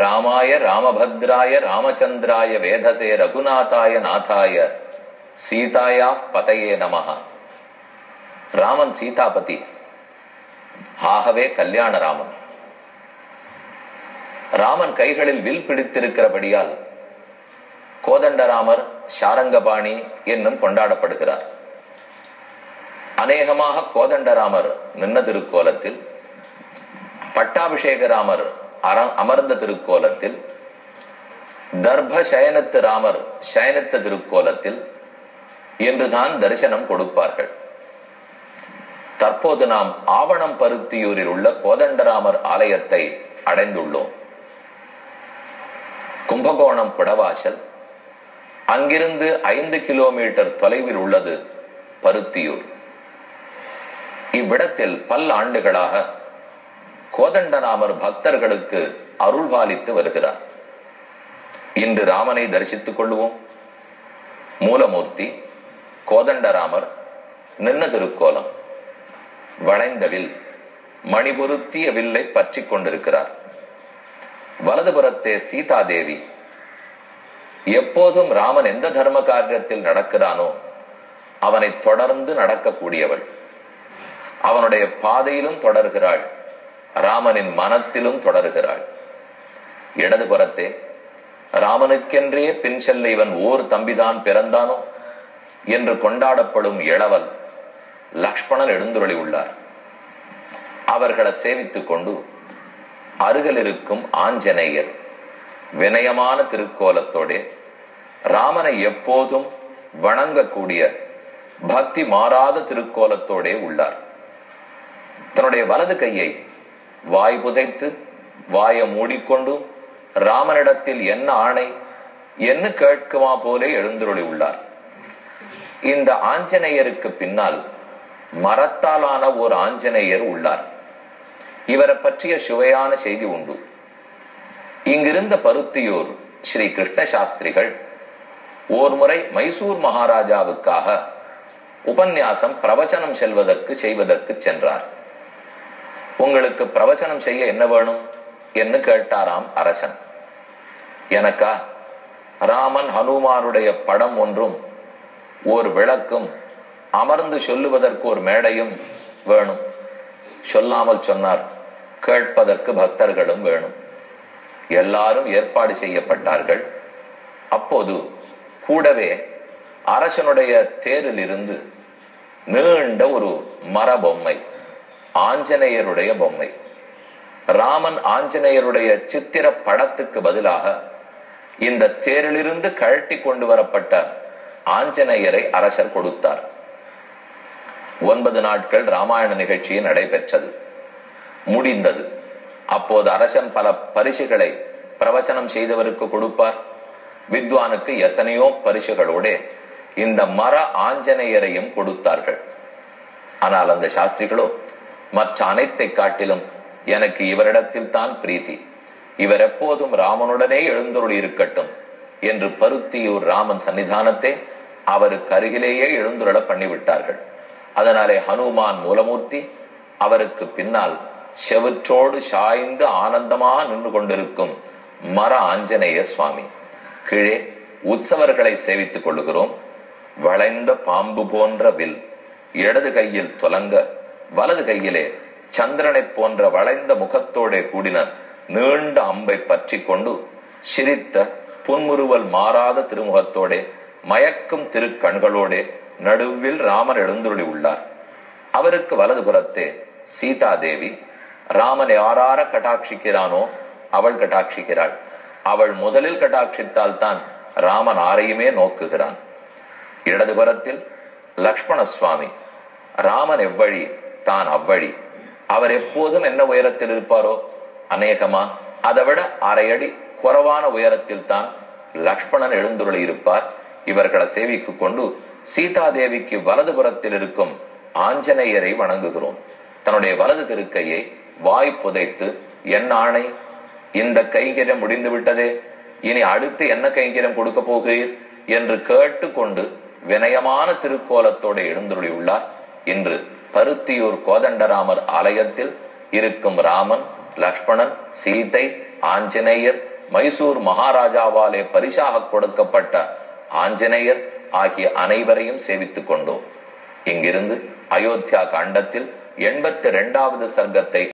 ராமாய ராமபத்ராய ராமச்சந்திராய வேதசே ரகுநாதாய நாதாய சீதாயா பதையே நமஹ. ராமன் சீதாபதி, ஆகவே கல்யாண ராமன். ராமன் கைகளில் வில் பிடித்திருக்கிறபடியால் கோதண்டராமர் சாரங்கபாணி என்னும் கொண்டாடப்படுகிறார். அநேகமாக கோதண்டராமர் நின்ன திருக்கோலத்தில், பட்டாபிஷேக ராமர் அமர்ந்த திருக்கோலத்தில், தர்ப சயனத்து ராமர் சயனித்த திருக்கோலத்தில் என்றுதான் தரிசனம் கொடுப்பார்கள். தற்போது நாம் ஆவணம் பருத்தியூரில் உள்ள கோதண்டராமர் ஆலயத்தை அடைந்துள்ளோம். கும்பகோணம் குடவாசல், அங்கிருந்து 5 கிலோமீட்டர் தொலைவில் உள்ளது பருத்தியூர். இவ்விடத்தில் பல ஆண்டுகளாக கோதண்டராமர் பக்தர்களுக்கு அருள்பாலித்து வருகிறார். இன்று ராமனை தரிசித்துக் கொள்வோம். மூலமூர்த்தி கோதண்டராமர் நின்ன திருக்கோலம், வளைந்த வில், மணிபொருத்திய வில்லை பற்றி கொண்டிருக்கிறார். வலதுபுறத்தே சீதாதேவி. எப்போதும் ராமன் எந்த தர்ம காரியத்தில் நடக்கிறானோ அவனை தொடர்ந்து நடக்கக்கூடியவள். அவனுடைய பாதையிலும் தொடர்கிறாள், ராமனின் மனத்திலும் தொடர்கிறாள். இடதுபுறத்தே ராமனுக்கென்றே பின் செல்ல இவன் ஓர் தம்பிதான் பிறந்தானோ என்று கொண்டாடப்படும் இளவல் லக்ஷ்மணன் எழுந்துருளி உள்ளார். அவர்களை சேவித்துக் கொண்டு அருகில் இருக்கும் ஆஞ்சநேயர் வினயமான திருக்கோலத்தோட ராமனை எப்போதும் வணங்கக்கூடிய பக்தி மாறாத திருக்கோலத்தோட உள்ளார். தன்னுடைய வலது கையை வாய் புதைத்து வாயை மூடிக்கொண்டு ராமனிடத்தில் என்ன ஆணை என்ன கேட்குமா போலே எழுந்துருளி உள்ளார். இந்த ஆஞ்சநேயருக்கு பின்னால் மரத்தாலான ஒரு ஆஞ்சநேயர் உள்ளார். இவரை பற்றிய சுவையான செய்தி உண்டு. இங்கிருந்த பருத்தியூர் ஸ்ரீ கிருஷ்ண சாஸ்திரிகள் ஓர் முறை மைசூர் மகாராஜாவுக்காக உபன்யாசம் பிரவச்சனம் செய்வதற்கு சென்றார். உங்களுக்கு பிரவச்சனம் செய்ய என்ன வேணும் என்று கேட்டாராம் அரசன். எனக்கா ராமன் ஹனுமானுடைய படம் ஒன்றும் ஒரு விளக்கும் அமர்ந்து சொல்லுவதற்கு ஒரு மேடையும் வேணும். சொல்லாமல் சொன்னார், கேட்பதற்கு பக்தர்களும் வேணும். எல்லாரும் ஏற்பாடு செய்யப்பட்டார்கள். அப்போது கூடவே அரசனுடைய தேரில் இருந்து நீண்ட ஒரு மர பொம்மை, ஆஞ்சநேயருடைய பொம்மை. ராமன் ஆஞ்சநேயருடைய சித்திர படத்துக்கு பதிலாக இந்த தேரிலிருந்து கழட்டி கொண்டு வரப்பட்ட ஆஞ்சநேயரை அரசர் கொடுத்தார். 9 நாட்கள் ராமாயண நிகழ்ச்சி நடைபெற்றது, முடிந்தது. அப்போது அரசன் பல பரிசுகளை பிரவச்சனம் செய்தவருக்கு கொடுப்பார். வித்வானுக்கு எத்தனையோ பரிசுகளோட இந்த மர ஆஞ்சநேயரையும் கொடுத்தார்கள். ஆனால் அந்த சாஸ்திரிகளோ மற்ற அனைத்தை காட்டிலும் எனக்கு இவரிடத்தில் தான் பிரீத்தி, இவர் எப்போதும் ராமனுடனே எழுந்தருளி இருக்கட்டும் என்று பருத்தியூர் ராமன் சன்னிதானத்தை அவருக்கு அருகிலேயே எழுந்துருள பண்ணிவிட்டார்கள். அதனாலே ஹனுமான் மூலமூர்த்தி, அவருக்கு பின்னால் செவற்றோடு சாய்ந்து ஆனந்தமா நின்று கொண்டிருக்கும் மர ஆஞ்சநேய சுவாமி. கீழே உற்சவர்களை சேவித்துக் கொள்ளுகிறோம். வளைந்த பாம்பு போன்ற வில் இடது கையில் துலங்க, வலது கையிலே சந்திரனை போன்ற வளைந்த முகத்தோட கூடின நீண்ட அம்பை பற்றி கொண்டு சிரித்த புன்முறுவல் மாறாத திருமுகத்தோட மயக்கும் திருக்கண்களோட நடுவில் ராமன் எழுந்துருளி உள்ளார். அவருக்கு வலது புறத்தே சீதாதேவி. ராமன் யாரார கட்டாட்சிக்கிறானோ அவள் கட்டாட்சிக்கிறாள். அவள் முதலில் கட்டாட்சித்தால் தான் ராமன் ஆரையுமே நோக்குகிறான். இடதுபுறத்தில் லக்ஷ்மண சுவாமி. ராமன் எவ்வழி தான் அவ்வழி. அவர் எப்போதும் என்ன உயரத்தில் இருப்பாரோ அநேகமா அதை விட 1/2 அடி குறைவான உயரத்தில் தான் லக்ஷ்மணன் எழுந்துருளி இருப்பார். இவர்களை சேவித்துக் கொண்டு சீதாதேவிக்கு வலதுபுறத்தில் இருக்கும் ஆஞ்சநேயரை வணங்குகிறோம். தன்னுடைய வலது திருக்கையை வாய் புதைத்து, என் ஆணை, இந்த கைங்கரியம் முடிந்து விட்டதே, இனி அடுத்து என்ன கைங்கரியம் கொடுக்க போகிறீர் என்று கேட்டுக்கொண்டு வினயமான திருக்கோலத்தோடு எழுந்துருளி உள்ளார். இன்று பருத்தியூர் கோதண்டராமர் ஆலயத்தில் இருக்கும் ராமன், லக்ஷ்மணன், சீதை, ஆஞ்சநேயர் மைசூர் மகாராஜாவாலே பரிசாக கொடுக்கப்பட்ட ஆஞ்சநேயர் ஆகிய அனைவரையும் சேவித்துக் கொண்டோம். இங்கிருந்து அயோத்தியா காண்டத்தில் 82வது சர்க்கத்தை